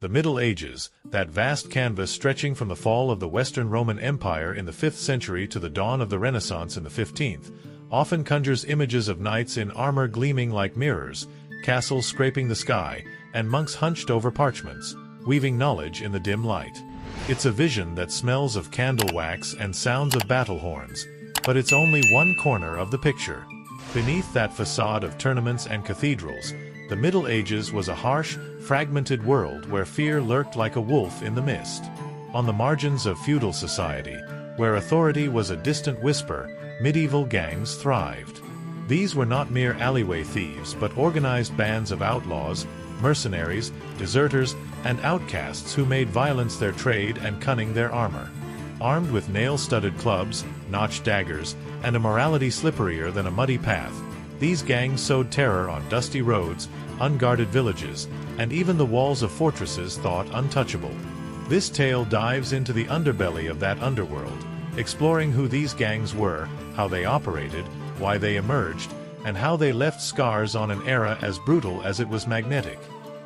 The Middle Ages, that vast canvas stretching from the fall of the Western Roman Empire in the 5th century to the dawn of the Renaissance in the 15th, often conjures images of knights in armor gleaming like mirrors, castles scraping the sky, and monks hunched over parchments, weaving knowledge in the dim light. It's a vision that smells of candle wax and sounds of battle horns, but it's only one corner of the picture. Beneath that facade of tournaments and cathedrals, the Middle Ages was a harsh, fragmented world where fear lurked like a wolf in the mist. On the margins of feudal society, where authority was a distant whisper, medieval gangs thrived. These were not mere alleyway thieves but organized bands of outlaws, mercenaries, deserters, and outcasts who made violence their trade and cunning their armor. Armed with nail-studded clubs, notched daggers, and a morality slipperier than a muddy path, these gangs sowed terror on dusty roads, unguarded villages, and even the walls of fortresses thought untouchable. This tale dives into the underbelly of that underworld, exploring who these gangs were, how they operated, why they emerged, and how they left scars on an era as brutal as it was magnetic.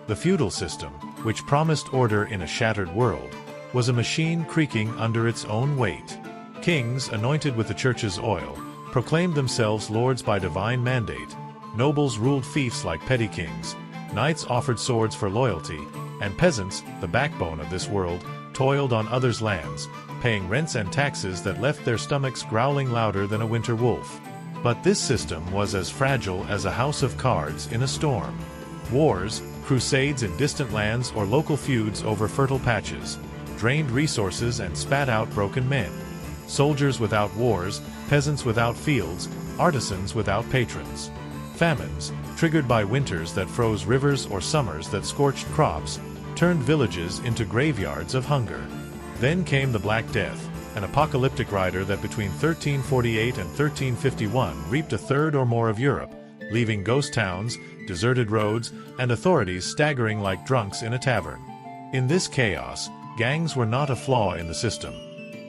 The feudal system, which promised order in a shattered world, was a machine creaking under its own weight. Kings, anointed with the church's oil, proclaimed themselves lords by divine mandate. Nobles ruled fiefs like petty kings. Knights offered swords for loyalty, and peasants, the backbone of this world, toiled on others' lands, paying rents and taxes that left their stomachs growling louder than a winter wolf. But this system was as fragile as a house of cards in a storm. Wars, crusades in distant lands or local feuds over fertile patches, drained resources and spat out broken men. Soldiers without wars, peasants without fields, artisans without patrons. Famines, triggered by winters that froze rivers or summers that scorched crops, turned villages into graveyards of hunger. Then came the Black Death, an apocalyptic rider that between 1348 and 1351 reaped a third or more of Europe, leaving ghost towns, deserted roads, and authorities staggering like drunks in a tavern. In this chaos, gangs were not a flaw in the system.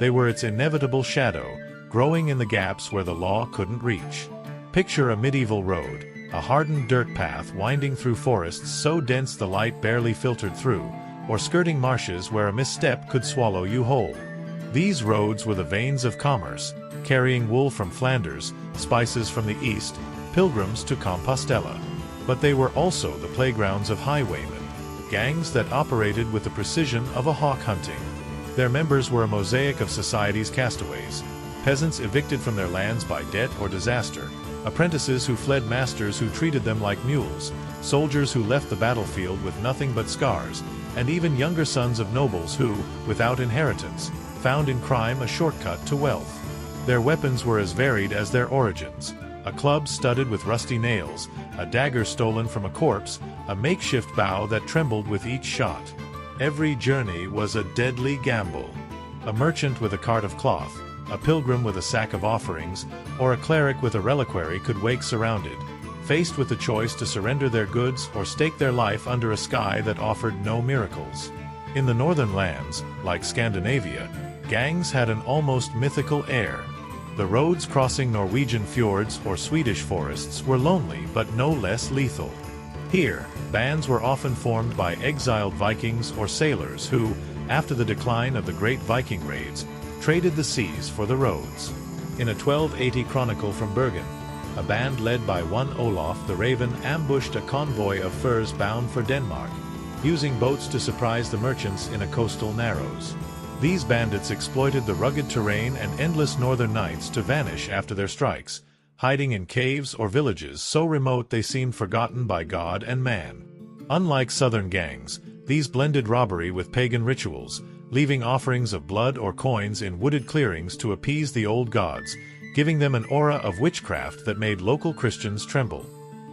They were its inevitable shadow, growing in the gaps where the law couldn't reach. Picture a medieval road, a hardened dirt path winding through forests so dense the light barely filtered through, or skirting marshes where a misstep could swallow you whole. These roads were the veins of commerce, carrying wool from Flanders, spices from the east, pilgrims to Compostela. But they were also the playgrounds of highwaymen, gangs that operated with the precision of a hawk hunting. Their members were a mosaic of society's castaways: peasants evicted from their lands by debt or disaster, apprentices who fled masters who treated them like mules, soldiers who left the battlefield with nothing but scars, and even younger sons of nobles who, without inheritance, found in crime a shortcut to wealth. Their weapons were as varied as their origins: a club studded with rusty nails, a dagger stolen from a corpse, a makeshift bow that trembled with each shot. Every journey was a deadly gamble. A merchant with a cart of cloth, a pilgrim with a sack of offerings, or a cleric with a reliquary could wake surrounded, faced with the choice to surrender their goods or stake their life under a sky that offered no miracles. In the northern lands, like Scandinavia, gangs had an almost mythical air. The roads crossing Norwegian fjords or Swedish forests were lonely but no less lethal. Here, bands were often formed by exiled Vikings or sailors who, after the decline of the great Viking raids, traded the seas for the roads. In a 1280 chronicle from Bergen, a band led by one Olaf the Raven ambushed a convoy of furs bound for Denmark, using boats to surprise the merchants in a coastal narrows. These bandits exploited the rugged terrain and endless northern nights to vanish after their strikes, hiding in caves or villages so remote they seemed forgotten by God and man. Unlike southern gangs, these blended robbery with pagan rituals, leaving offerings of blood or coins in wooded clearings to appease the old gods, giving them an aura of witchcraft that made local Christians tremble.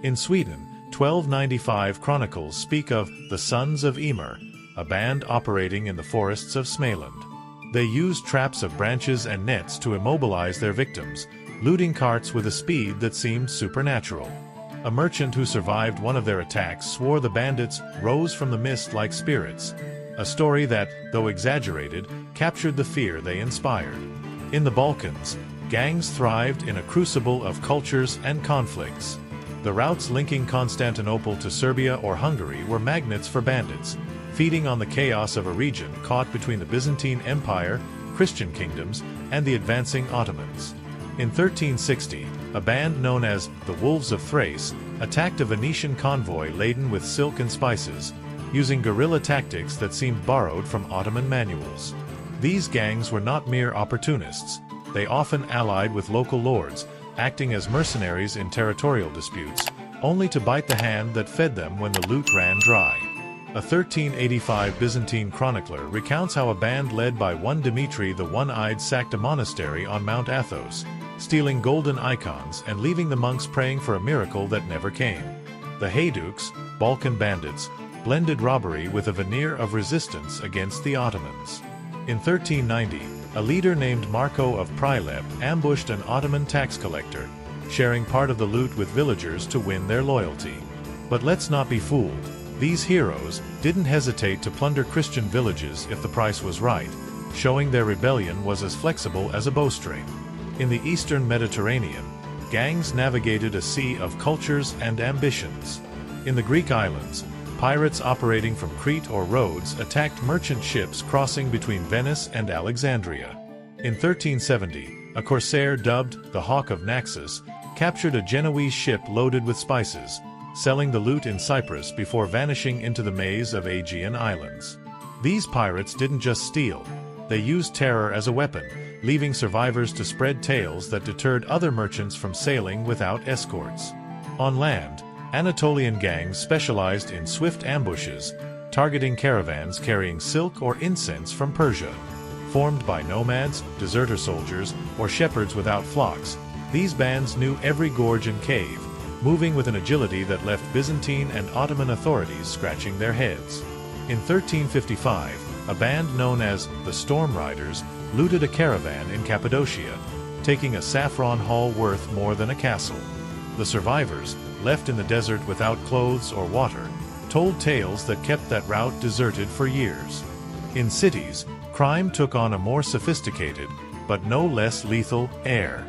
In Sweden, 1295 chronicles speak of the Sons of Emer, a band operating in the forests of Smaland. They used traps of branches and nets to immobilize their victims, looting carts with a speed that seemed supernatural. A merchant who survived one of their attacks swore the bandits rose from the mist like spirits, a story that, though exaggerated, captured the fear they inspired. In the Balkans, gangs thrived in a crucible of cultures and conflicts. The routes linking Constantinople to Serbia or Hungary were magnets for bandits, feeding on the chaos of a region caught between the Byzantine Empire, Christian kingdoms, and the advancing Ottomans. In 1360, a band known as the Wolves of Thrace attacked a Venetian convoy laden with silk and spices, using guerrilla tactics that seemed borrowed from Ottoman manuals. These gangs were not mere opportunists. They often allied with local lords, acting as mercenaries in territorial disputes, only to bite the hand that fed them when the loot ran dry. A 1385 Byzantine chronicler recounts how a band led by one Dimitri the One-Eyed sacked a monastery on Mount Athos, stealing golden icons and leaving the monks praying for a miracle that never came. The Heyduks, Balkan bandits, blended robbery with a veneer of resistance against the Ottomans. In 1390, a leader named Marco of Prilep ambushed an Ottoman tax collector, sharing part of the loot with villagers to win their loyalty. But let's not be fooled. These heroes didn't hesitate to plunder Christian villages if the price was right, showing their rebellion was as flexible as a bowstring. In the eastern Mediterranean, gangs navigated a sea of cultures and ambitions. In the Greek islands, pirates operating from Crete or Rhodes attacked merchant ships crossing between Venice and Alexandria. In 1370, a corsair dubbed the Hawk of Naxos captured a Genoese ship loaded with spices, selling the loot in Cyprus before vanishing into the maze of Aegean islands. These pirates didn't just steal, they used terror as a weapon, leaving survivors to spread tales that deterred other merchants from sailing without escorts. On land, Anatolian gangs specialized in swift ambushes, targeting caravans carrying silk or incense from Persia. Formed by nomads, deserter soldiers, or shepherds without flocks, these bands knew every gorge and cave, moving with an agility that left Byzantine and Ottoman authorities scratching their heads. In 1355, a band known as the Storm Riders looted a caravan in Cappadocia, taking a saffron haul worth more than a castle. The survivors, left in the desert without clothes or water, told tales that kept that route deserted for years. In cities, crime took on a more sophisticated, but no less lethal, air.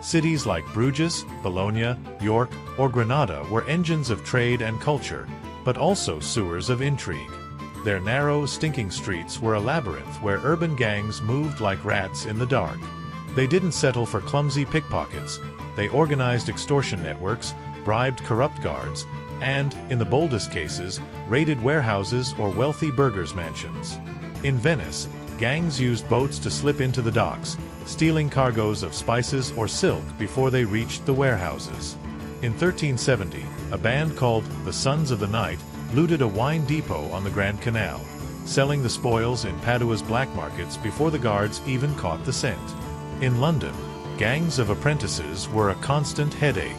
Cities like Bruges, Bologna, York, or Granada were engines of trade and culture, but also sewers of intrigue. Their narrow, stinking streets were a labyrinth where urban gangs moved like rats in the dark. They didn't settle for clumsy pickpockets. They organized extortion networks, bribed corrupt guards, and, in the boldest cases, raided warehouses or wealthy burghers' mansions. In Venice, gangs used boats to slip into the docks, stealing cargoes of spices or silk before they reached the warehouses. In 1370, a band called the Sons of the Night looted a wine depot on the Grand Canal, selling the spoils in Padua's black markets before the guards even caught the scent. In London, gangs of apprentices were a constant headache.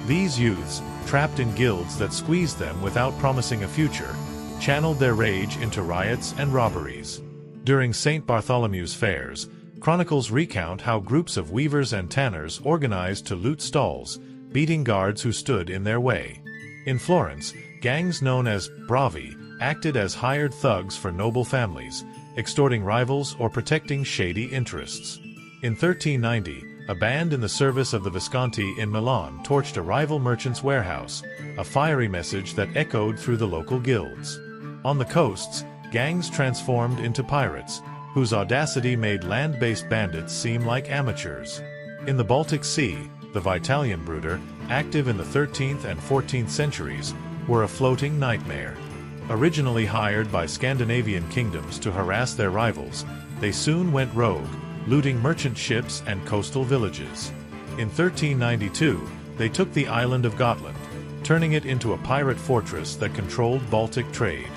These youths, trapped in guilds that squeezed them without promising a future, channeled their rage into riots and robberies. During St. Bartholomew's fairs, chronicles recount how groups of weavers and tanners organized to loot stalls, beating guards who stood in their way. In Florence, gangs known as bravi acted as hired thugs for noble families, extorting rivals or protecting shady interests. In 1390, a band in the service of the Visconti in Milan torched a rival merchant's warehouse, a fiery message that echoed through the local guilds. On the coasts, gangs transformed into pirates, whose audacity made land-based bandits seem like amateurs. In the Baltic Sea, the Vitalian bruder, active in the 13th and 14th centuries, were a floating nightmare. Originally hired by Scandinavian kingdoms to harass their rivals, they soon went rogue, looting merchant ships and coastal villages. In 1392, they took the island of Gotland, turning it into a pirate fortress that controlled Baltic trade.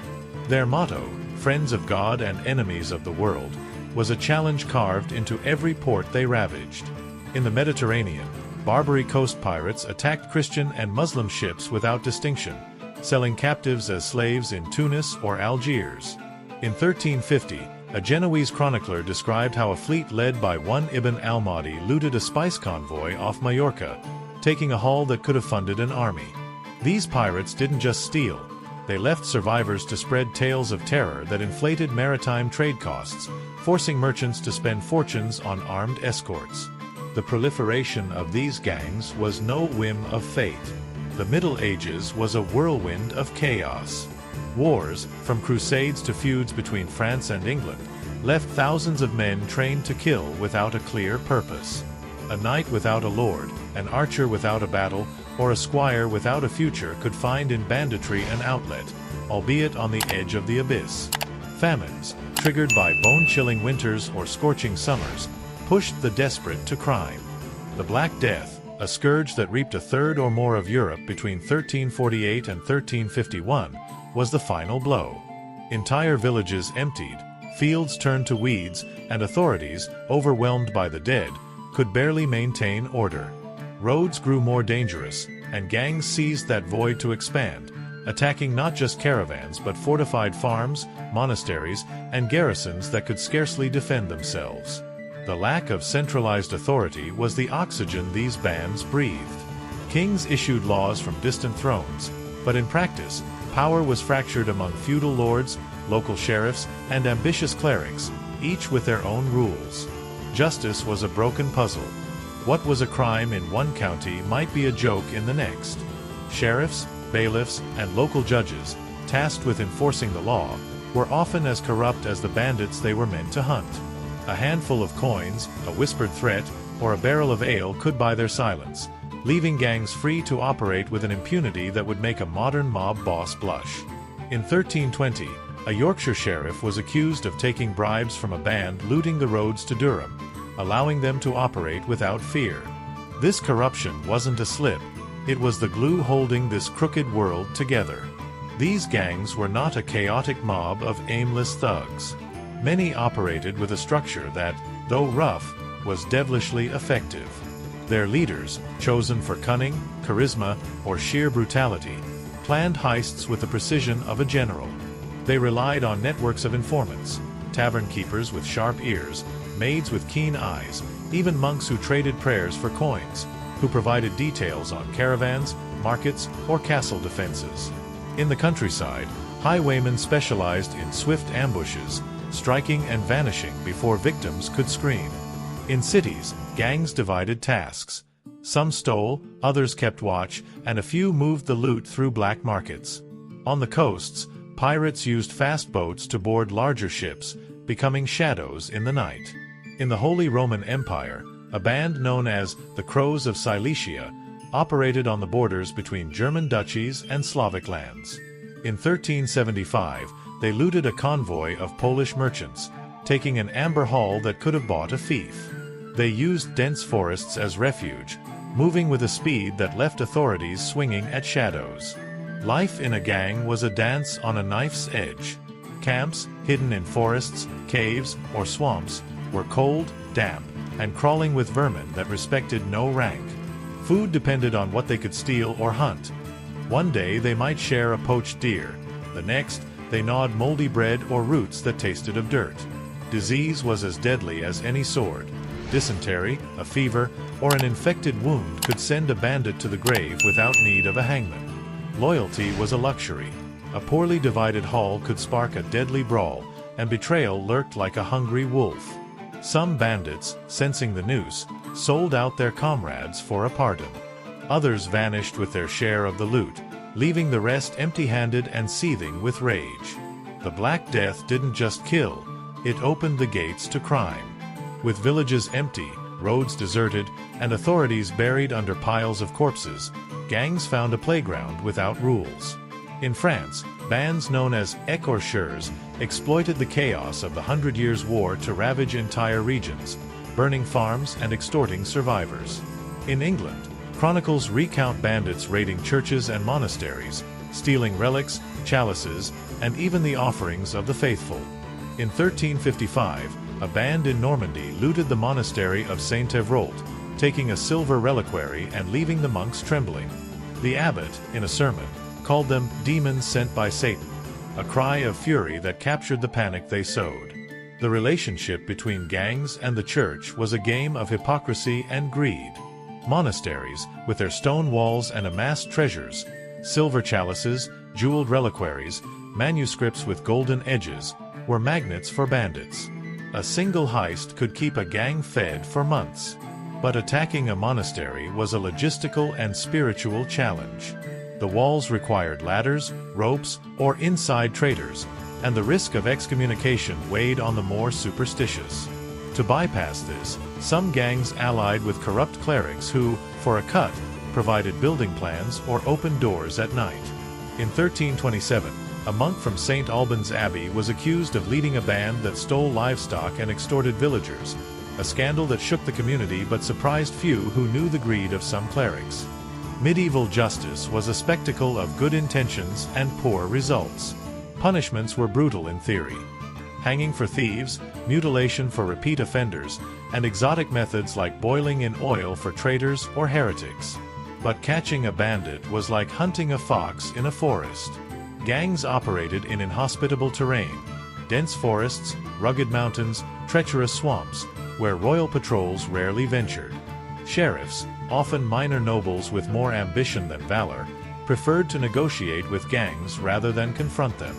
Their motto, Friends of God and Enemies of the World, was a challenge carved into every port they ravaged. In the Mediterranean, Barbary coast pirates attacked Christian and Muslim ships without distinction, selling captives as slaves in Tunis or Algiers. In 1350, a Genoese chronicler described how a fleet led by one Ibn al-Mahdi looted a spice convoy off Majorca, taking a haul that could have funded an army. These pirates didn't just steal, they left survivors to spread tales of terror that inflated maritime trade costs, forcing merchants to spend fortunes on armed escorts. The proliferation of these gangs was no whim of fate. The Middle Ages was a whirlwind of chaos. Wars, from crusades to feuds between France and England, left thousands of men trained to kill without a clear purpose. A knight without a lord, an archer without a battle, or a squire without a future could find in banditry an outlet, albeit on the edge of the abyss. Famines, triggered by bone-chilling winters or scorching summers, pushed the desperate to crime. The Black Death, a scourge that reaped a third or more of Europe between 1348 and 1351, was the final blow. Entire villages emptied, fields turned to weeds, and authorities, overwhelmed by the dead, could barely maintain order. Roads grew more dangerous, and gangs seized that void to expand, attacking not just caravans but fortified farms, monasteries, and garrisons that could scarcely defend themselves. The lack of centralized authority was the oxygen these bands breathed. Kings issued laws from distant thrones, but in practice, power was fractured among feudal lords, local sheriffs, and ambitious clerics, each with their own rules. Justice was a broken puzzle. What was a crime in one county might be a joke in the next. Sheriffs, bailiffs, and local judges, tasked with enforcing the law, were often as corrupt as the bandits they were meant to hunt. A handful of coins, a whispered threat, or a barrel of ale could buy their silence, leaving gangs free to operate with an impunity that would make a modern mob boss blush. In 1320, a Yorkshire sheriff was accused of taking bribes from a band looting the roads to Durham, allowing them to operate without fear. This corruption wasn't a slip, it was the glue holding this crooked world together. These gangs were not a chaotic mob of aimless thugs. Many operated with a structure that, though rough, was devilishly effective. Their leaders, chosen for cunning, charisma, or sheer brutality, planned heists with the precision of a general. They relied on networks of informants, tavern keepers with sharp ears, maids with keen eyes, even monks who traded prayers for coins, who provided details on caravans, markets, or castle defenses. In the countryside, highwaymen specialized in swift ambushes, striking and vanishing before victims could scream. In cities, gangs divided tasks. Some stole, others kept watch, and a few moved the loot through black markets. On the coasts, pirates used fast boats to board larger ships, becoming shadows in the night. In the Holy Roman Empire, a band known as the Crows of Cilicia operated on the borders between German duchies and Slavic lands. In 1375, they looted a convoy of Polish merchants, taking an amber haul that could have bought a thief. They used dense forests as refuge, moving with a speed that left authorities swinging at shadows. Life in a gang was a dance on a knife's edge. Camps, hidden in forests, caves, or swamps, were cold, damp, and crawling with vermin that respected no rank. Food depended on what they could steal or hunt. One day they might share a poached deer, the next they gnawed moldy bread or roots that tasted of dirt. Disease was as deadly as any sword. Dysentery, a fever, or an infected wound could send a bandit to the grave without need of a hangman. Loyalty was a luxury. A poorly divided haul could spark a deadly brawl, and betrayal lurked like a hungry wolf. Some bandits, sensing the noose, sold out their comrades for a pardon. Others vanished with their share of the loot, leaving the rest empty-handed and seething with rage. The Black Death didn't just kill, it opened the gates to crime. With villages empty, roads deserted, and authorities buried under piles of corpses, gangs found a playground without rules. In France, bands known as écorcheurs exploited the chaos of the 100 Years' War to ravage entire regions, burning farms and extorting survivors. In England, chronicles recount bandits raiding churches and monasteries, stealing relics, chalices, and even the offerings of the faithful. In 1355, a band in Normandy looted the monastery of Saint-Evroult, taking a silver reliquary and leaving the monks trembling. The abbot, in a sermon, called them demons sent by Satan, a cry of fury that captured the panic they sowed. The relationship between gangs and the church was a game of hypocrisy and greed. Monasteries, with their stone walls and amassed treasures, silver chalices, jeweled reliquaries, manuscripts with golden edges, were magnets for bandits. A single heist could keep a gang fed for months. But attacking a monastery was a logistical and spiritual challenge. The walls required ladders, ropes, or inside traders, and the risk of excommunication weighed on the more superstitious. To bypass this, some gangs allied with corrupt clerics who, for a cut, provided building plans or opened doors at night. In 1327, a monk from St. Albans Abbey was accused of leading a band that stole livestock and extorted villagers, a scandal that shook the community but surprised few who knew the greed of some clerics. Medieval justice was a spectacle of good intentions and poor results. Punishments were brutal in theory. Hanging for thieves, mutilation for repeat offenders, and exotic methods like boiling in oil for traitors or heretics. But catching a bandit was like hunting a fox in a forest. Gangs operated in inhospitable terrain, dense forests, rugged mountains, treacherous swamps, where royal patrols rarely ventured. Sheriffs, often minor nobles with more ambition than valor, preferred to negotiate with gangs rather than confront them.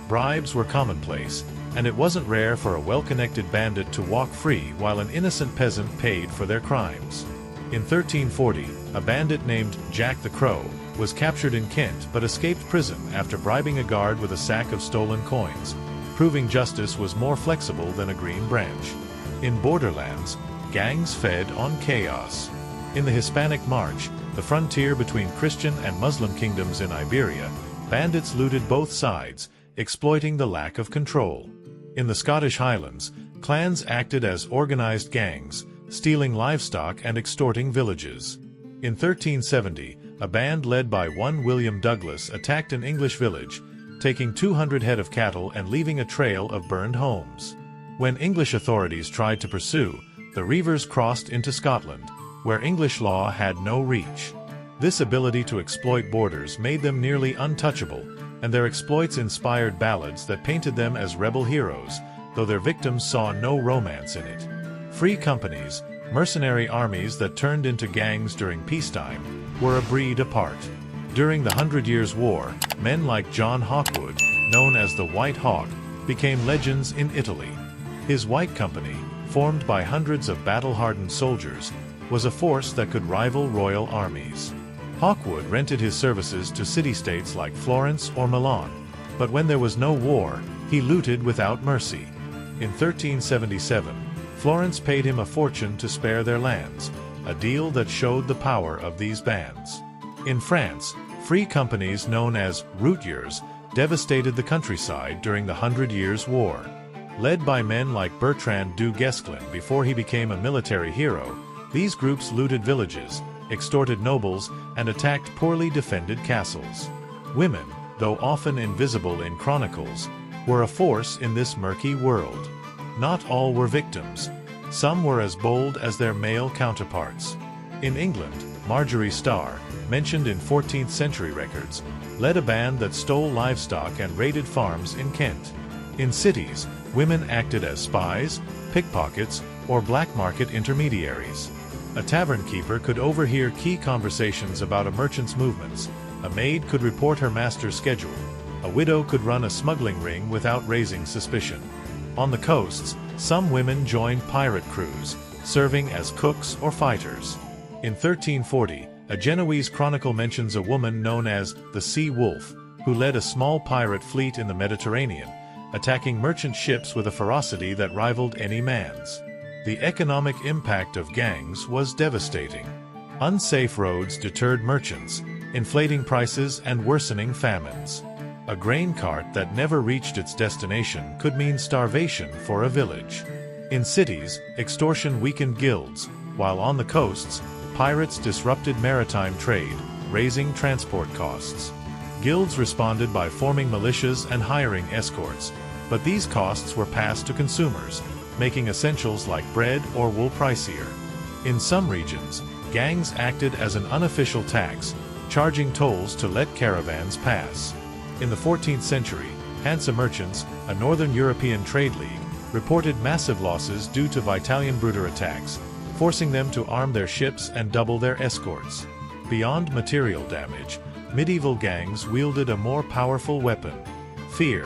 Bribes were commonplace, and it wasn't rare for a well-connected bandit to walk free while an innocent peasant paid for their crimes. In 1340, a bandit named Jack the Crow was captured in Kent but escaped prison after bribing a guard with a sack of stolen coins, proving justice was more flexible than a green branch. In borderlands, gangs fed on chaos. In the Hispanic March, the frontier between Christian and Muslim kingdoms in Iberia, bandits looted both sides, exploiting the lack of control. In the Scottish Highlands, clans acted as organized gangs, stealing livestock and extorting villages. In 1370, a band led by one William Douglas attacked an English village, taking 200 head of cattle and leaving a trail of burned homes. When English authorities tried to pursue, the reivers crossed into Scotland, where English law had no reach. This ability to exploit borders made them nearly untouchable, and their exploits inspired ballads that painted them as rebel heroes, though their victims saw no romance in it. Free companies, mercenary armies that turned into gangs during peacetime, were a breed apart. During the 100 Years' War, men like John Hawkwood, known as the White Hawk, became legends in Italy. His White Company, formed by hundreds of battle-hardened soldiers, was a force that could rival royal armies. Hawkwood rented his services to city-states like Florence or Milan, but when there was no war, he looted without mercy. In 1377, Florence paid him a fortune to spare their lands, a deal that showed the power of these bands. In France, free companies known as routiers devastated the countryside during the 100 Years' War. Led by men like Bertrand du Guesclin before he became a military hero, these groups looted villages, extorted nobles, and attacked poorly defended castles. Women, though often invisible in chronicles, were a force in this murky world. Not all were victims. Some were as bold as their male counterparts. In England, Marjorie Starr, mentioned in 14th century records, led a band that stole livestock and raided farms in Kent. In cities, women acted as spies, pickpockets, or black market intermediaries. A tavern keeper could overhear key conversations about a merchant's movements. A maid could report her master's schedule. A widow could run a smuggling ring without raising suspicion. On the coasts, some women joined pirate crews, serving as cooks or fighters. In 1340, a Genoese chronicle mentions a woman known as the Sea Wolf, who led a small pirate fleet in the Mediterranean, attacking merchant ships with a ferocity that rivaled any man's. The economic impact of gangs was devastating. Unsafe roads deterred merchants, inflating prices and worsening famines. A grain cart that never reached its destination could mean starvation for a village. In cities, extortion weakened guilds, while on the coasts, pirates disrupted maritime trade, raising transport costs. Guilds responded by forming militias and hiring escorts, but these costs were passed to consumers, making essentials like bread or wool pricier. In some regions, gangs acted as an unofficial tax, charging tolls to let caravans pass. In the 14th century, Hansa merchants, a northern European trade league, reported massive losses due to Vitalienbrüder attacks, forcing them to arm their ships and double their escorts. Beyond material damage, medieval gangs wielded a more powerful weapon: fear.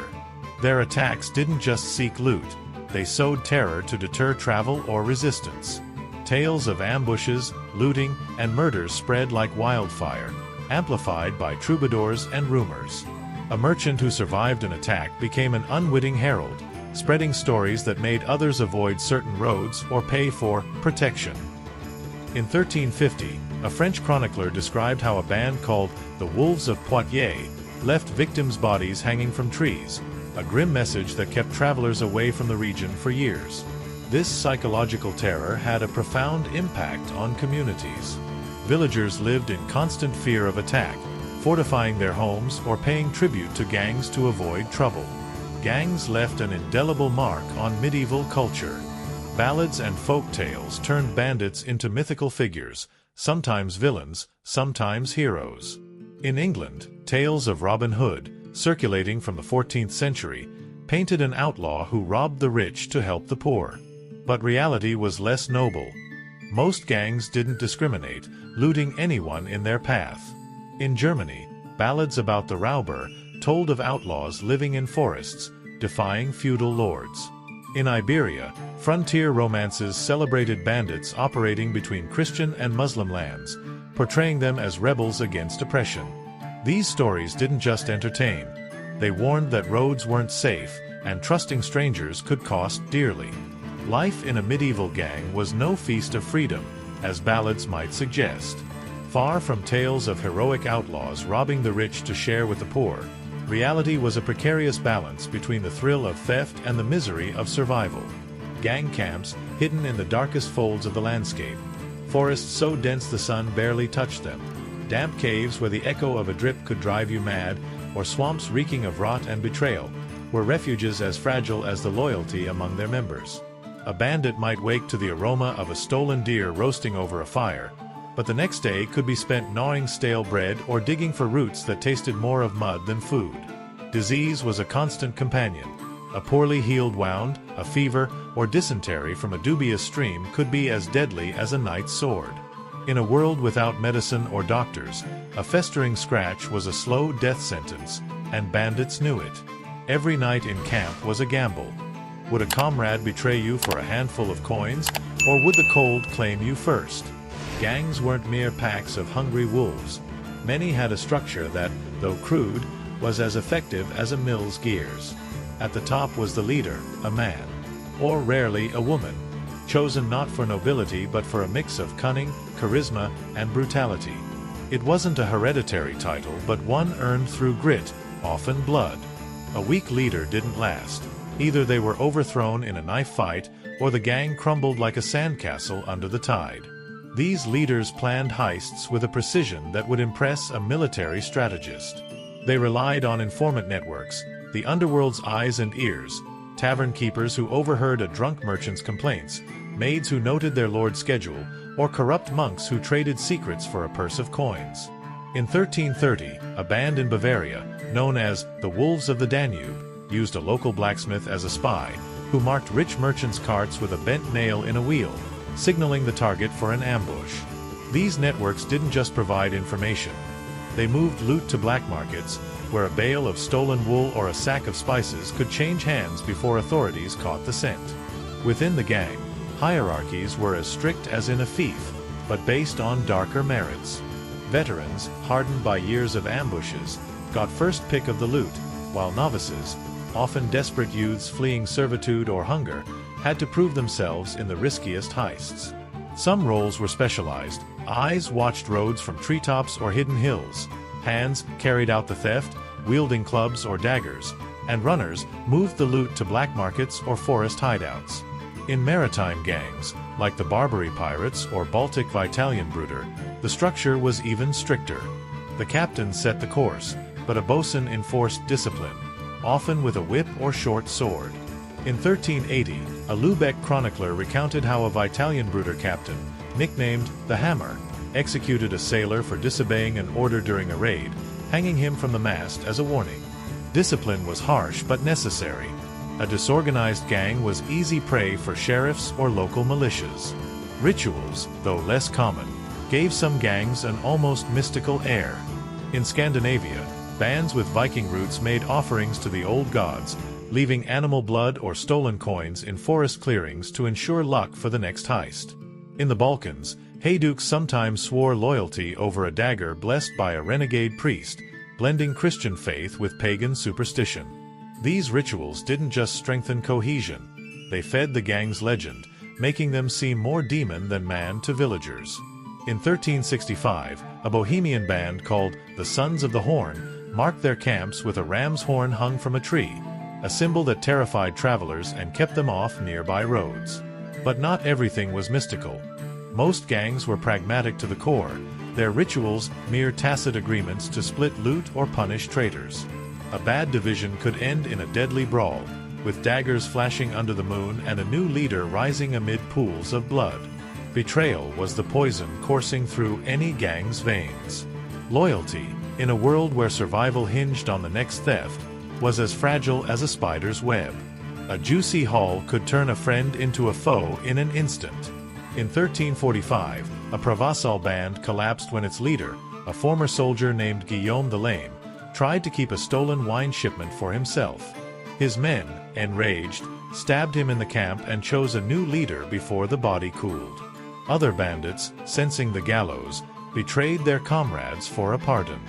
Their attacks didn't just seek loot, they sowed terror to deter travel or resistance. Tales of ambushes, looting, and murders spread like wildfire, amplified by troubadours and rumors. A merchant who survived an attack became an unwitting herald, spreading stories that made others avoid certain roads or pay for protection. In 1350, a French chronicler described how a band called the Wolves of Poitiers left victims' bodies hanging from trees, a grim message that kept travelers away from the region for years. This psychological terror had a profound impact on communities. Villagers lived in constant fear of attack, fortifying their homes or paying tribute to gangs to avoid trouble. Gangs left an indelible mark on medieval culture. Ballads and folk tales turned bandits into mythical figures, sometimes villains, sometimes heroes. In England, tales of Robin Hood, circulating from the 14th century, painted an outlaw who robbed the rich to help the poor. But reality was less noble. Most gangs didn't discriminate, looting anyone in their path. In Germany, ballads about the Räuber told of outlaws living in forests, defying feudal lords. In Iberia, frontier romances celebrated bandits operating between Christian and Muslim lands, portraying them as rebels against oppression. These stories didn't just entertain. They warned that roads weren't safe, and trusting strangers could cost dearly. Life in a medieval gang was no feast of freedom, as ballads might suggest. Far from tales of heroic outlaws robbing the rich to share with the poor, reality was a precarious balance between the thrill of theft and the misery of survival. Gang camps, hidden in the darkest folds of the landscape. Forests so dense the sun barely touched them. Damp caves where the echo of a drip could drive you mad, or swamps reeking of rot and betrayal, were refuges as fragile as the loyalty among their members. A bandit might wake to the aroma of a stolen deer roasting over a fire, but the next day could be spent gnawing stale bread or digging for roots that tasted more of mud than food. Disease was a constant companion. A poorly healed wound, a fever, or dysentery from a dubious stream could be as deadly as a knight's sword. In a world without medicine or doctors, a festering scratch was a slow death sentence, and bandits knew it. Every night in camp was a gamble. Would a comrade betray you for a handful of coins, or would the cold claim you first? Gangs weren't mere packs of hungry wolves. Many had a structure that, though crude, was as effective as a mill's gears. At the top was the leader, a man, or rarely a woman, chosen not for nobility but for a mix of cunning, charisma, and brutality. It wasn't a hereditary title, but one earned through grit, often blood. A weak leader didn't last. Either they were overthrown in a knife fight, or the gang crumbled like a sandcastle under the tide. These leaders planned heists with a precision that would impress a military strategist. They relied on informant networks, the underworld's eyes and ears, tavern keepers who overheard a drunk merchant's complaints, maids who noted their lord's schedule, or corrupt monks who traded secrets for a purse of coins. In 1330, a band in Bavaria, known as the Wolves of the Danube, used a local blacksmith as a spy, who marked rich merchants' carts with a bent nail in a wheel, signaling the target for an ambush. These networks didn't just provide information. They moved loot to black markets, where a bale of stolen wool or a sack of spices could change hands before authorities caught the scent. Within the gang, hierarchies were as strict as in a fief, but based on darker merits. Veterans, hardened by years of ambushes, got first pick of the loot, while novices, often desperate youths fleeing servitude or hunger, had to prove themselves in the riskiest heists. Some roles were specialized. Eyes watched roads from treetops or hidden hills. Hands carried out the theft, wielding clubs or daggers, and runners moved the loot to black markets or forest hideouts. In maritime gangs, like the Barbary pirates or Baltic Vitalienbrüder, the structure was even stricter. The captain set the course, but a bosun enforced discipline, often with a whip or short sword. In 1380, a Lübeck chronicler recounted how a Vitalienbrüder captain, nicknamed the Hammer, executed a sailor for disobeying an order during a raid, hanging him from the mast as a warning. Discipline was harsh but necessary. A disorganized gang was easy prey for sheriffs or local militias. Rituals, though less common, gave some gangs an almost mystical air. In Scandinavia, bands with Viking roots made offerings to the old gods, leaving animal blood or stolen coins in forest clearings to ensure luck for the next heist. In the Balkans, Heydukes sometimes swore loyalty over a dagger blessed by a renegade priest, blending Christian faith with pagan superstition. These rituals didn't just strengthen cohesion, they fed the gang's legend, making them seem more demon than man to villagers. In 1365, a Bohemian band called the Sons of the Horn marked their camps with a ram's horn hung from a tree, a symbol that terrified travelers and kept them off nearby roads. But not everything was mystical. Most gangs were pragmatic to the core, their rituals mere tacit agreements to split loot or punish traitors. A bad division could end in a deadly brawl, with daggers flashing under the moon and a new leader rising amid pools of blood. Betrayal was the poison coursing through any gang's veins. Loyalty, in a world where survival hinged on the next theft, was as fragile as a spider's web. A juicy haul could turn a friend into a foe in an instant. In 1345, a Provençal band collapsed when its leader, a former soldier named Guillaume the Lame, tried to keep a stolen wine shipment for himself. His men, enraged, stabbed him in the camp and chose a new leader before the body cooled. Other bandits, sensing the gallows, betrayed their comrades for a pardon.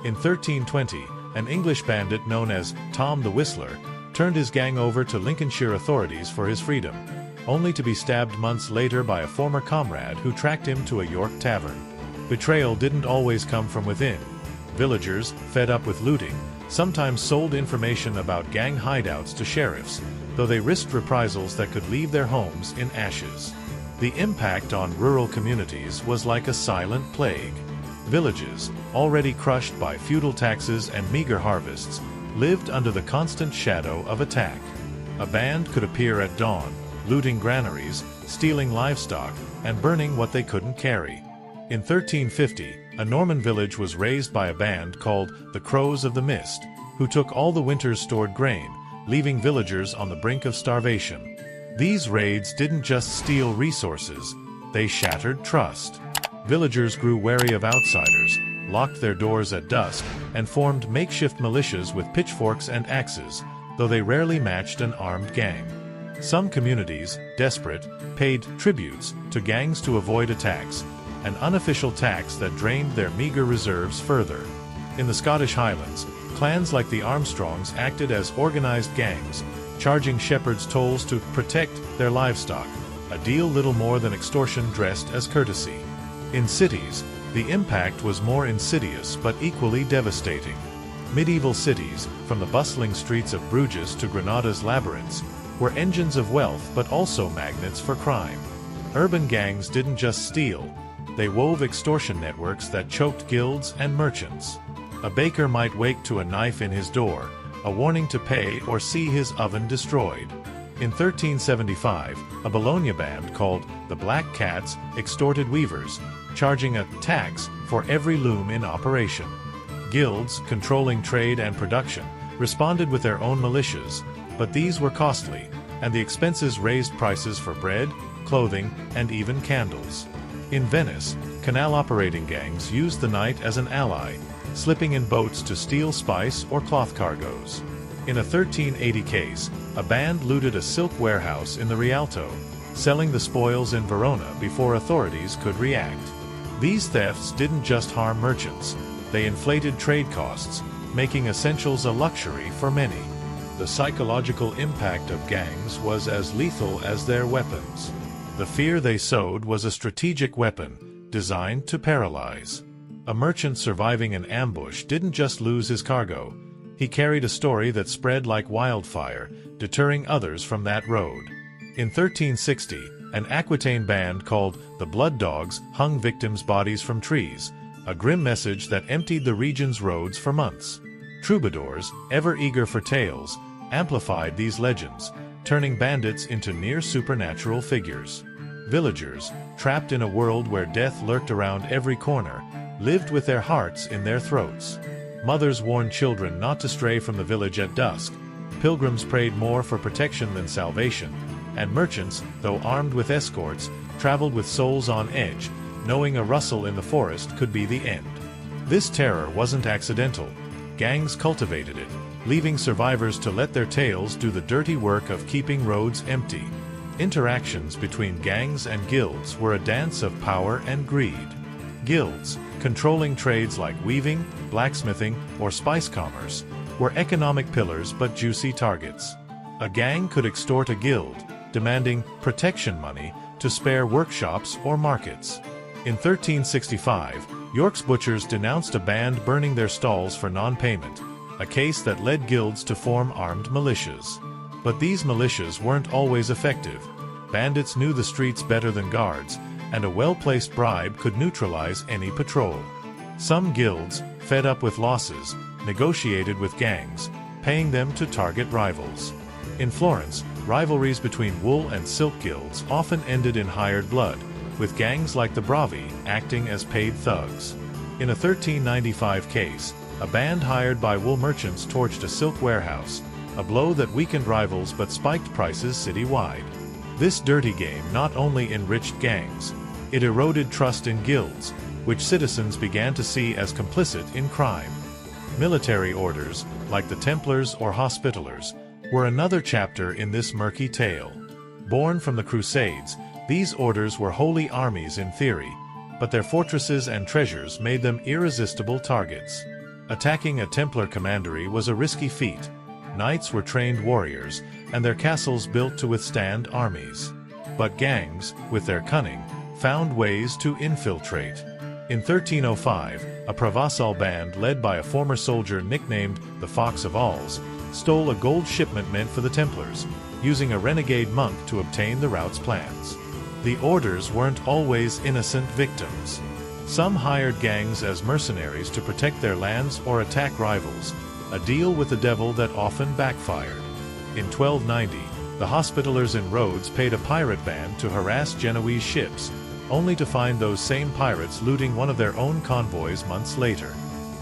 In 1320, an English bandit known as Tom the Whistler turned his gang over to Lincolnshire authorities for his freedom, only to be stabbed months later by a former comrade who tracked him to a York tavern. Betrayal didn't always come from within. Villagers, fed up with looting, sometimes sold information about gang hideouts to sheriffs, though they risked reprisals that could leave their homes in ashes. The impact on rural communities was like a silent plague. Villages, already crushed by feudal taxes and meager harvests, lived under the constant shadow of attack. A band could appear at dawn, looting granaries, stealing livestock, and burning what they couldn't carry. In 1350, a Norman village was razed by a band called the Crows of the Mist, who took all the winter's stored grain, leaving villagers on the brink of starvation. These raids didn't just steal resources, they shattered trust. Villagers grew wary of outsiders, locked their doors at dusk, and formed makeshift militias with pitchforks and axes, though they rarely matched an armed gang. Some communities, desperate, paid tributes to gangs to avoid attacks, an unofficial tax that drained their meager reserves further. In the Scottish Highlands, clans like the Armstrongs acted as organized gangs, charging shepherds' tolls to protect their livestock, a deal little more than extortion dressed as courtesy. In cities, the impact was more insidious but equally devastating. Medieval cities, from the bustling streets of Bruges to Granada's labyrinths, were engines of wealth but also magnets for crime. Urban gangs didn't just steal, they wove extortion networks that choked guilds and merchants. A baker might wake to a knife in his door, a warning to pay or see his oven destroyed. In 1375, a Bologna band called the Black Cats extorted weavers, charging a tax for every loom in operation. Guilds, controlling trade and production, responded with their own militias, but these were costly, and the expenses raised prices for bread, clothing, and even candles. In Venice, canal operating gangs used the night as an ally, slipping in boats to steal spice or cloth cargoes. In a 1380 case, a band looted a silk warehouse in the Rialto, selling the spoils in Verona before authorities could react. These thefts didn't just harm merchants, they inflated trade costs, making essentials a luxury for many. The psychological impact of gangs was as lethal as their weapons. The fear they sowed was a strategic weapon, designed to paralyze. A merchant surviving an ambush didn't just lose his cargo, he carried a story that spread like wildfire, deterring others from that road. In 1360, an Aquitaine band called the Blood Dogs hung victims' bodies from trees, a grim message that emptied the region's roads for months. Troubadours, ever eager for tales, amplified these legends, turning bandits into near-supernatural figures. Villagers, trapped in a world where death lurked around every corner, lived with their hearts in their throats. Mothers warned children not to stray from the village at dusk, pilgrims prayed more for protection than salvation, and merchants, though armed with escorts, traveled with souls on edge, knowing a rustle in the forest could be the end. This terror wasn't accidental. Gangs cultivated it, leaving survivors to let their tales do the dirty work of keeping roads empty. Interactions between gangs and guilds were a dance of power and greed. Guilds, controlling trades like weaving, blacksmithing, or spice commerce, were economic pillars but juicy targets. A gang could extort a guild, demanding protection money to spare workshops or markets. In 1365, York's butchers denounced a band burning their stalls for non-payment, a case that led guilds to form armed militias. But these militias weren't always effective. Bandits knew the streets better than guards, and a well-placed bribe could neutralize any patrol. Some guilds, fed up with losses, negotiated with gangs, paying them to target rivals. In Florence, rivalries between wool and silk guilds often ended in hired blood, with gangs like the Bravi acting as paid thugs. In a 1395 case, a band hired by wool merchants torched a silk warehouse, a blow that weakened rivals but spiked prices citywide. This dirty game not only enriched gangs, it eroded trust in guilds, which citizens began to see as complicit in crime. Military orders, like the Templars or Hospitallers, were another chapter in this murky tale. Born from the Crusades, these orders were holy armies in theory, but their fortresses and treasures made them irresistible targets. Attacking a Templar commandery was a risky feat. Knights were trained warriors, and their castles built to withstand armies. But gangs, with their cunning, found ways to infiltrate. In 1305, a Provençal band led by a former soldier nicknamed the Fox of Alls stole a gold shipment meant for the Templars, using a renegade monk to obtain the route's plans. The orders weren't always innocent victims. Some hired gangs as mercenaries to protect their lands or attack rivals, a deal with the devil that often backfired. In 1290, the Hospitallers in Rhodes paid a pirate band to harass Genoese ships, only to find those same pirates looting one of their own convoys months later.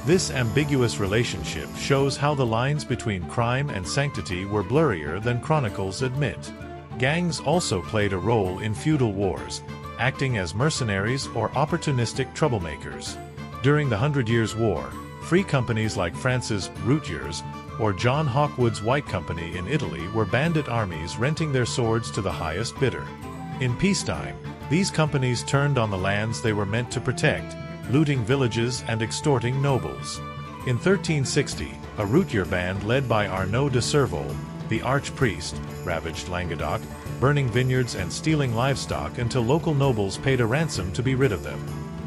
This ambiguous relationship shows how the lines between crime and sanctity were blurrier than chronicles admit. Gangs also played a role in feudal wars, acting as mercenaries or opportunistic troublemakers. During the Hundred Years' War, free companies like France's routiers or John Hawkwood's White Company in Italy were bandit armies renting their swords to the highest bidder. In peacetime, these companies turned on the lands they were meant to protect, looting villages and extorting nobles. In 1360, a routier band led by Arnaud de Serval, the archpriest, ravaged Languedoc, burning vineyards and stealing livestock until local nobles paid a ransom to be rid of them.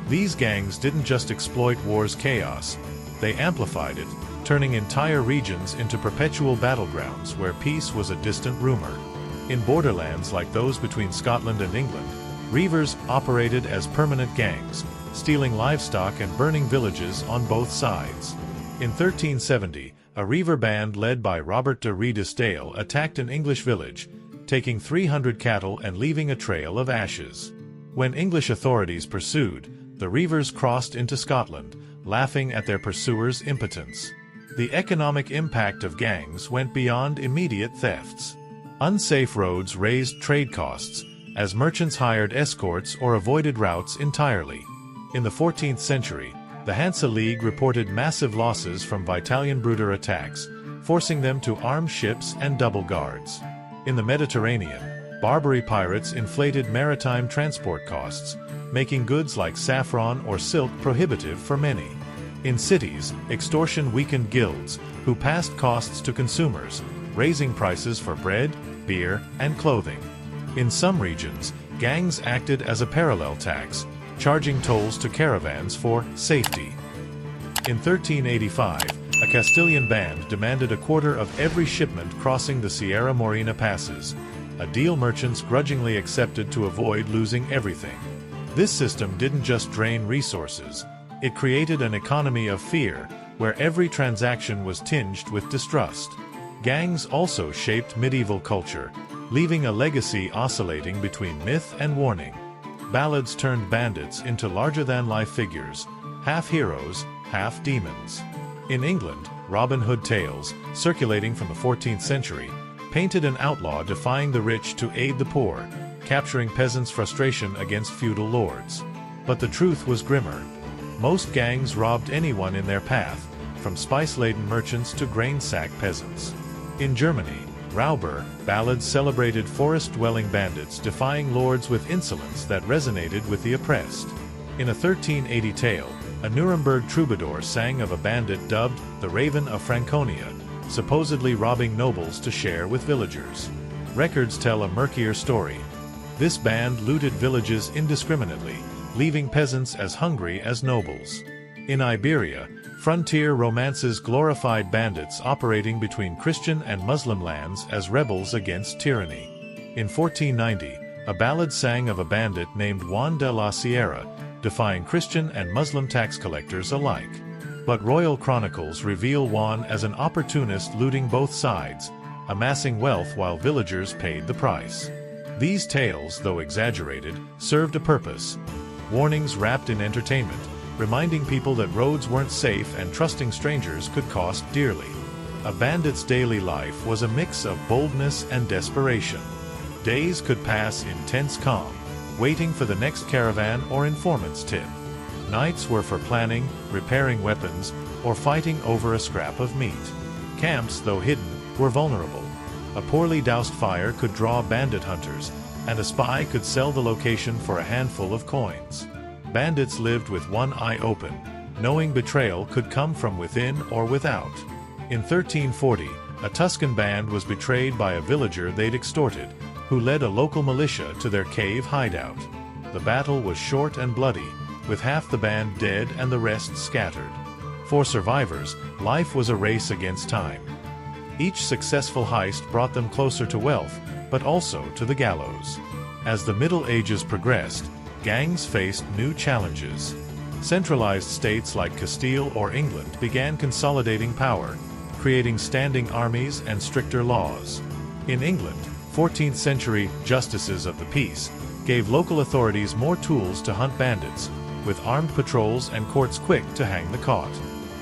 These gangs didn't just exploit war's chaos, they amplified it, turning entire regions into perpetual battlegrounds where peace was a distant rumor. In borderlands like those between Scotland and England, reivers operated as permanent gangs, stealing livestock and burning villages on both sides. In 1370, a reiver band led by Robert de Redesdale attacked an English village, taking 300 cattle and leaving a trail of ashes. When English authorities pursued, the reivers crossed into Scotland, laughing at their pursuers' impotence. The economic impact of gangs went beyond immediate thefts. Unsafe roads raised trade costs, as merchants hired escorts or avoided routes entirely. In the 14th century, the Hanse League reported massive losses from Vitalienbrüder attacks, forcing them to arm ships and double guards. In the Mediterranean, Barbary pirates inflated maritime transport costs, making goods like saffron or silk prohibitive for many. In cities, extortion weakened guilds, who passed costs to consumers, raising prices for bread, beer, and clothing. In some regions, gangs acted as a parallel tax, charging tolls to caravans for safety. In 1385, a Castilian band demanded a quarter of every shipment crossing the Sierra Morena passes, a deal merchants grudgingly accepted to avoid losing everything. This system didn't just drain resources, it created an economy of fear, where every transaction was tinged with distrust. Gangs also shaped medieval culture, leaving a legacy oscillating between myth and warning. Ballads turned bandits into larger-than-life figures, half heroes, half demons. In England, Robin Hood tales, circulating from the 14th century, painted an outlaw defying the rich to aid the poor, capturing peasants' frustration against feudal lords. But the truth was grimmer. Most gangs robbed anyone in their path, from spice-laden merchants to grain-sack peasants. In Germany, Rauber ballads celebrated forest-dwelling bandits defying lords with insolence that resonated with the oppressed. In a 1380 tale, a Nuremberg troubadour sang of a bandit dubbed the Raven of Franconia, supposedly robbing nobles to share with villagers. Records tell a murkier story. This band looted villages indiscriminately, leaving peasants as hungry as nobles. In Iberia, frontier romances glorified bandits operating between Christian and Muslim lands as rebels against tyranny. In 1490, a ballad sang of a bandit named Juan de la Sierra, defying Christian and Muslim tax collectors alike. But royal chronicles reveal Juan as an opportunist looting both sides, amassing wealth while villagers paid the price. These tales, though exaggerated, served a purpose. Warnings wrapped in entertainment, reminding people that roads weren't safe and trusting strangers could cost dearly. A bandit's daily life was a mix of boldness and desperation. Days could pass in tense calm, waiting for the next caravan or informant's tip. Nights were for planning, repairing weapons, or fighting over a scrap of meat. Camps, though hidden, were vulnerable. A poorly doused fire could draw bandit hunters, and a spy could sell the location for a handful of coins. Bandits lived with one eye open, knowing betrayal could come from within or without. In 1340, a Tuscan band was betrayed by a villager they'd extorted, who led a local militia to their cave hideout. The battle was short and bloody, with half the band dead and the rest scattered. For survivors, life was a race against time. Each successful heist brought them closer to wealth, but also to the gallows. As the Middle Ages progressed, gangs faced new challenges. Centralized states like Castile or England began consolidating power, creating standing armies and stricter laws. In England, 14th century justices of the peace gave local authorities more tools to hunt bandits, with armed patrols and courts quick to hang the caught.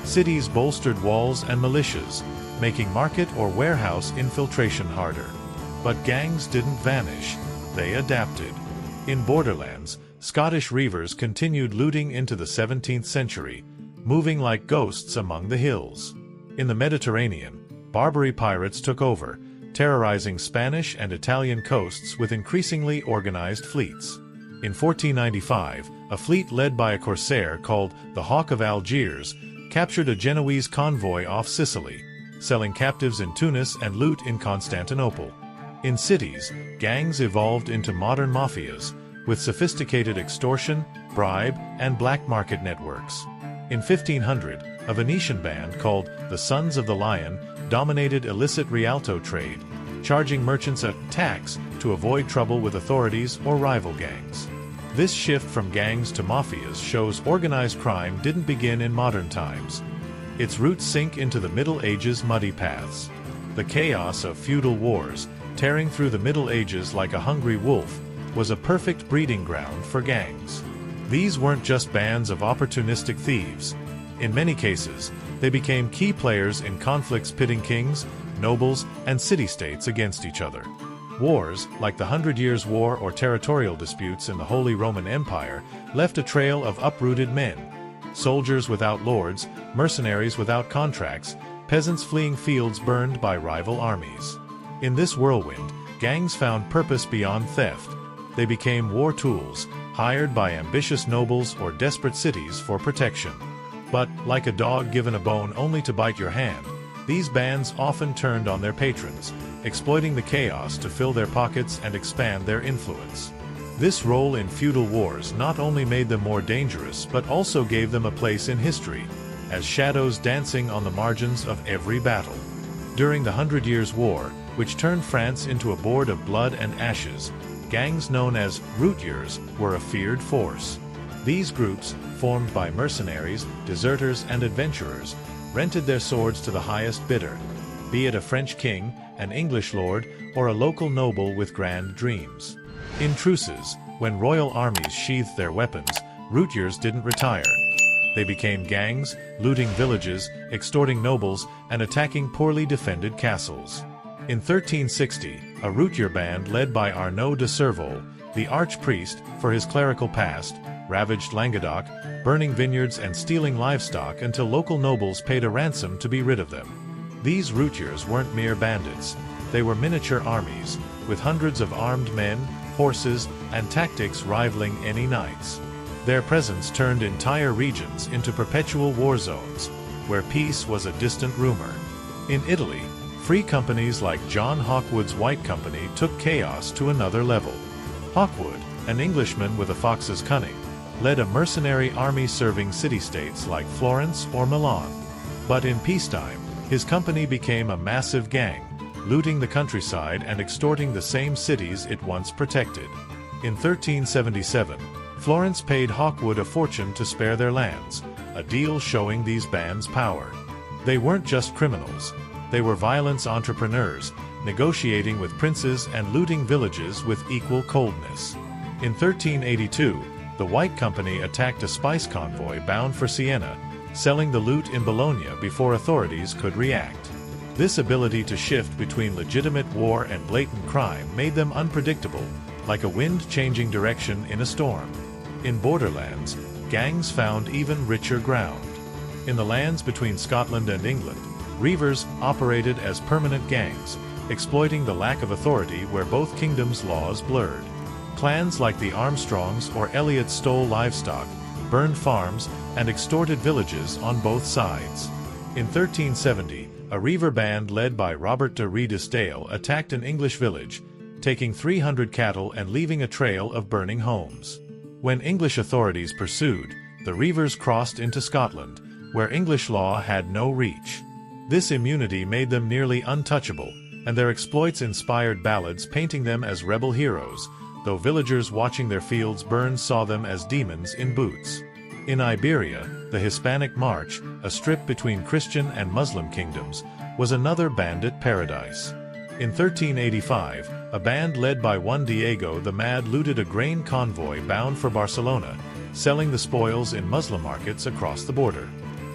Cities bolstered walls and militias, making market or warehouse infiltration harder. But gangs didn't vanish, they adapted. In borderlands, Scottish reivers continued looting into the 17th century, moving like ghosts among the hills. In the Mediterranean, Barbary pirates took over, terrorizing Spanish and Italian coasts with increasingly organized fleets. In 1495, a fleet led by a corsair called the Hawk of Algiers captured a Genoese convoy off Sicily, selling captives in Tunis and loot in Constantinople. In cities, gangs evolved into modern mafias, with sophisticated extortion, bribe, and black market networks. In 1500, a Venetian band called the Sons of the Lion dominated illicit Rialto trade, charging merchants a tax to avoid trouble with authorities or rival gangs. This shift from gangs to mafias shows organized crime didn't begin in modern times. Its roots sink into the Middle Ages' muddy paths. The chaos of feudal wars, tearing through the Middle Ages like a hungry wolf, was a perfect breeding ground for gangs. These weren't just bands of opportunistic thieves. In many cases, they became key players in conflicts pitting kings, nobles, and city-states against each other. Wars, like the 100 Years' War or territorial disputes in the Holy Roman Empire, left a trail of uprooted men. Soldiers without lords, mercenaries without contracts, peasants fleeing fields burned by rival armies. In this whirlwind, gangs found purpose beyond theft. They became war tools, hired by ambitious nobles or desperate cities for protection. But, like a dog given a bone only to bite your hand, these bands often turned on their patrons, exploiting the chaos to fill their pockets and expand their influence. This role in feudal wars not only made them more dangerous but also gave them a place in history, as shadows dancing on the margins of every battle. During the 100 Years' War, which turned France into a board of blood and ashes, gangs known as routiers were a feared force. These groups, formed by mercenaries, deserters, and adventurers, rented their swords to the highest bidder, be it a French king, an English lord, or a local noble with grand dreams. In truces, when royal armies sheathed their weapons, routiers didn't retire. They became gangs, looting villages, extorting nobles, and attacking poorly defended castles. In 1360, a routier band led by Arnaud de Serval, the archpriest, for his clerical past, ravaged Languedoc, burning vineyards and stealing livestock until local nobles paid a ransom to be rid of them. These routiers weren't mere bandits. They were miniature armies, with hundreds of armed men, horses, and tactics rivaling any knights. Their presence turned entire regions into perpetual war zones, where peace was a distant rumor. In Italy, free companies like John Hawkwood's White Company took chaos to another level. Hawkwood, an Englishman with a fox's cunning, led a mercenary army serving city-states like Florence or Milan. But in peacetime, his company became a massive gang, looting the countryside and extorting the same cities it once protected. In 1377, Florence paid Hawkwood a fortune to spare their lands, a deal showing these bands' power. They weren't just criminals. They were violence entrepreneurs, negotiating with princes and looting villages with equal coldness. In 1382, the White Company attacked a spice convoy bound for Siena, selling the loot in Bologna before authorities could react. This ability to shift between legitimate war and blatant crime made them unpredictable, like a wind changing direction in a storm. In borderlands, gangs found even richer ground. In the lands between Scotland and England, reivers operated as permanent gangs, exploiting the lack of authority where both kingdoms' laws blurred. Clans like the Armstrongs or Elliots stole livestock, burned farms, and extorted villages on both sides. In 1370, a reiver band led by Robert de Redesdale attacked an English village, taking 300 cattle and leaving a trail of burning homes. When English authorities pursued, the reivers crossed into Scotland, where English law had no reach. This immunity made them nearly untouchable, and their exploits inspired ballads painting them as rebel heroes, though villagers watching their fields burn saw them as demons in boots. In Iberia, the Hispanic March, a strip between Christian and Muslim kingdoms, was another bandit paradise. In 1385, a band led by one Diego the Mad looted a grain convoy bound for Barcelona, selling the spoils in Muslim markets across the border.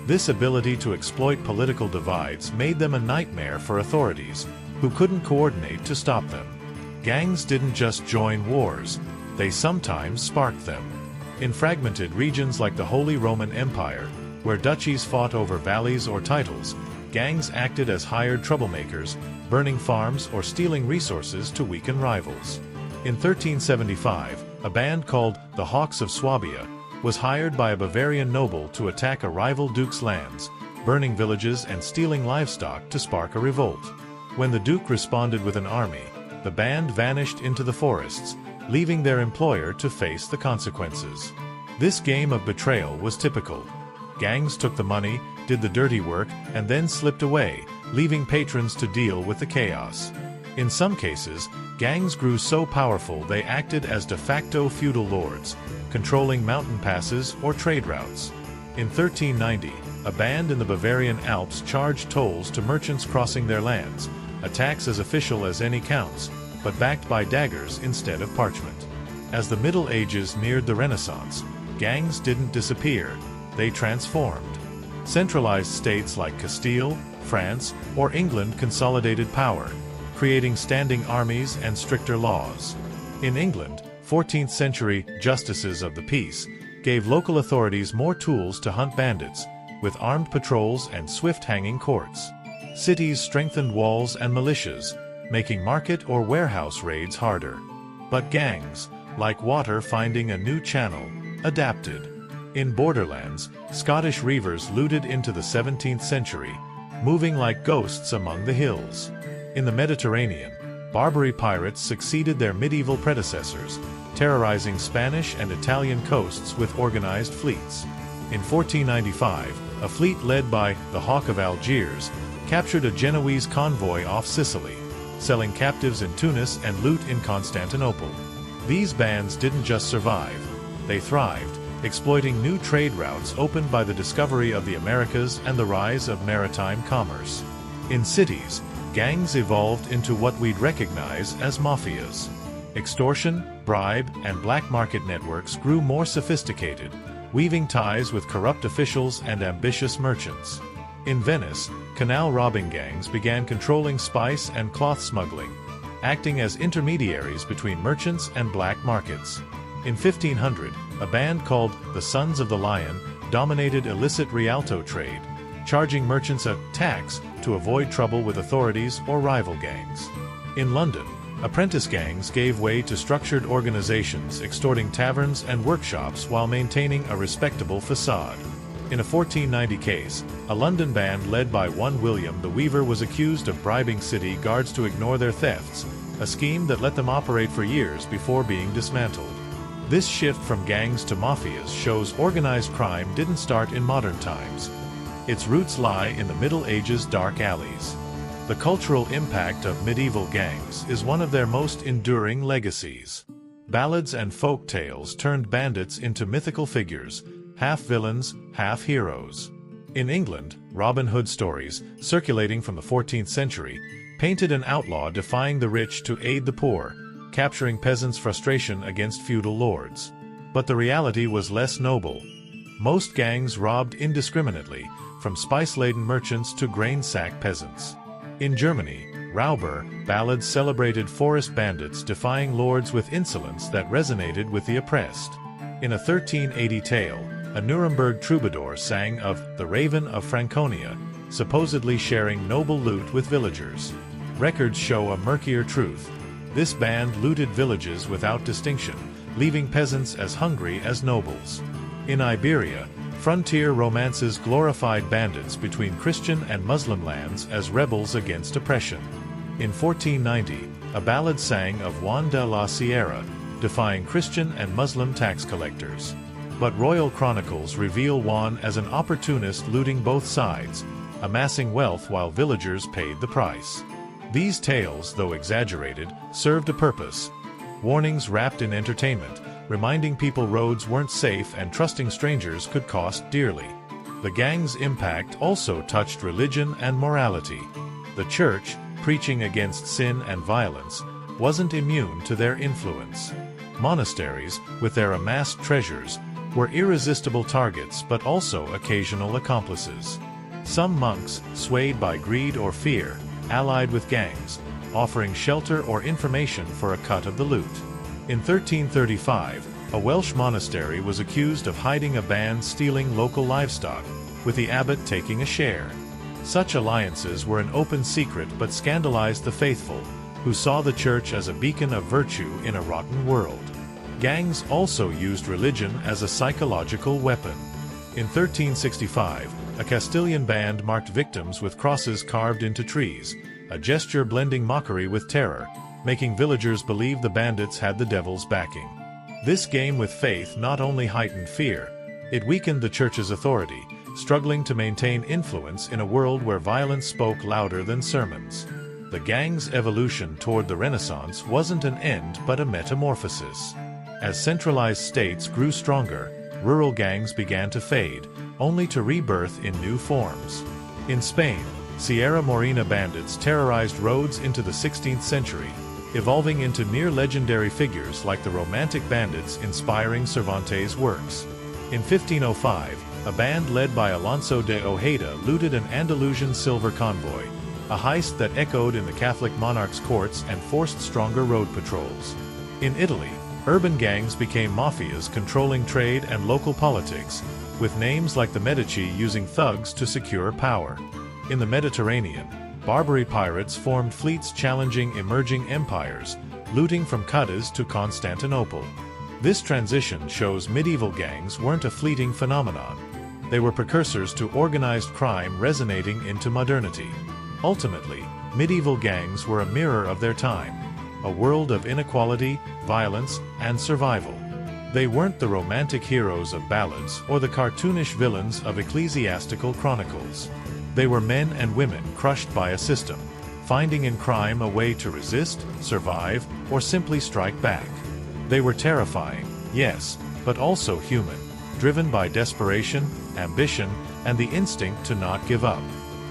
This ability to exploit political divides made them a nightmare for authorities, who couldn't coordinate to stop them. Gangs didn't just join wars, they sometimes sparked them. In fragmented regions like the Holy Roman Empire, where duchies fought over valleys or titles, gangs acted as hired troublemakers, burning farms or stealing resources to weaken rivals. In 1375, a band called the Hawks of Swabia was hired by a Bavarian noble to attack a rival duke's lands, burning villages and stealing livestock to spark a revolt. When the duke responded with an army, the band vanished into the forests, leaving their employer to face the consequences. This game of betrayal was typical. Gangs took the money, did the dirty work, and then slipped away, leaving patrons to deal with the chaos. In some cases, gangs grew so powerful they acted as de facto feudal lords, controlling mountain passes or trade routes. In 1390, a band in the Bavarian Alps charged tolls to merchants crossing their lands, a tax as official as any counts, but backed by daggers instead of parchment. As the Middle Ages neared the Renaissance, gangs didn't disappear, they transformed. Centralized states like Castile, France, or England consolidated power, creating standing armies and stricter laws. In England, 14th century justices of the peace gave local authorities more tools to hunt bandits, with armed patrols and swift hanging courts. Cities strengthened walls and militias, making market or warehouse raids harder. But gangs, like water finding a new channel, adapted. In borderlands, Scottish reivers looted into the 17th century, moving like ghosts among the hills. In the Mediterranean, Barbary pirates succeeded their medieval predecessors, terrorizing Spanish and Italian coasts with organized fleets. In 1495, a fleet led by the Hawk of Algiers captured a Genoese convoy off Sicily, selling captives in Tunis and loot in Constantinople. These bands didn't just survive, they thrived, exploiting new trade routes opened by the discovery of the Americas and the rise of maritime commerce. In cities, gangs evolved into what we'd recognize as mafias. Extortion, bribe, and black market networks grew more sophisticated, weaving ties with corrupt officials and ambitious merchants. In Venice, canal robbing gangs began controlling spice and cloth smuggling, acting as intermediaries between merchants and black markets. In 1500, a band called the Sons of the Lion dominated illicit Rialto trade, charging merchants a tax to avoid trouble with authorities or rival gangs. In London, apprentice gangs gave way to structured organizations extorting taverns and workshops while maintaining a respectable facade. In a 1490 case, a London band led by one William the Weaver was accused of bribing city guards to ignore their thefts, a scheme that let them operate for years before being dismantled. This shift from gangs to mafias shows organized crime didn't start in modern times. Its roots lie in the Middle Ages' dark alleys. The cultural impact of medieval gangs is one of their most enduring legacies. Ballads and folk tales turned bandits into mythical figures, half villains, half heroes. In England, Robin Hood stories, circulating from the 14th century, painted an outlaw defying the rich to aid the poor, capturing peasants' frustration against feudal lords. But the reality was less noble. Most gangs robbed indiscriminately, from spice-laden merchants to grain-sack peasants. In Germany, Rauber ballads celebrated forest bandits defying lords with insolence that resonated with the oppressed. In a 1380 tale, a Nuremberg troubadour sang of the Raven of Franconia, supposedly sharing noble loot with villagers. Records show a murkier truth. This band looted villages without distinction, leaving peasants as hungry as nobles. In Iberia, frontier romances glorified bandits between Christian and Muslim lands as rebels against oppression. In 1490, a ballad sang of Juan de la Sierra, defying Christian and Muslim tax collectors. But royal chronicles reveal Juan as an opportunist looting both sides, amassing wealth while villagers paid the price. These tales, though exaggerated, served a purpose. Warnings wrapped in entertainment, reminding people roads weren't safe and trusting strangers could cost dearly. The gang's impact also touched religion and morality. The church, preaching against sin and violence, wasn't immune to their influence. Monasteries, with their amassed treasures, were irresistible targets but also occasional accomplices. Some monks, swayed by greed or fear, allied with gangs, offering shelter or information for a cut of the loot. In 1335, a Welsh monastery was accused of hiding a band stealing local livestock, with the abbot taking a share. Such alliances were an open secret but scandalized the faithful, who saw the church as a beacon of virtue in a rotten world. Gangs also used religion as a psychological weapon. In 1365, a Castilian band marked victims with crosses carved into trees, a gesture blending mockery with terror, making villagers believe the bandits had the devil's backing. This game with faith not only heightened fear, it weakened the church's authority, struggling to maintain influence in a world where violence spoke louder than sermons. The gang's evolution toward the Renaissance wasn't an end but a metamorphosis. As centralized states grew stronger, rural gangs began to fade, only to rebirth in new forms. In Spain, Sierra Morena bandits terrorized roads into the 16th century, evolving into near-legendary figures like the romantic bandits inspiring Cervantes' works. In 1505, a band led by Alonso de Ojeda looted an Andalusian silver convoy, a heist that echoed in the Catholic monarch's courts and forced stronger road patrols. In Italy, urban gangs became mafias controlling trade and local politics, with names like the Medici using thugs to secure power. In the Mediterranean, Barbary pirates formed fleets challenging emerging empires, looting from Cadiz to Constantinople. This transition shows medieval gangs weren't a fleeting phenomenon. They were precursors to organized crime resonating into modernity. Ultimately, medieval gangs were a mirror of their time, a world of inequality, violence, and survival. They weren't the romantic heroes of ballads or the cartoonish villains of ecclesiastical chronicles. They were men and women crushed by a system, finding in crime a way to resist, survive, or simply strike back. They were terrifying, yes, but also human, driven by desperation, ambition, and the instinct to not give up.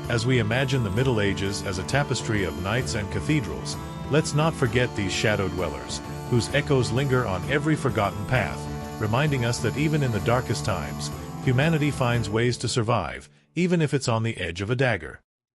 As we imagine the Middle Ages as a tapestry of knights and cathedrals, let's not forget these shadow dwellers, whose echoes linger on every forgotten path, reminding us that even in the darkest times, humanity finds ways to survive, even if it's on the edge of a dagger.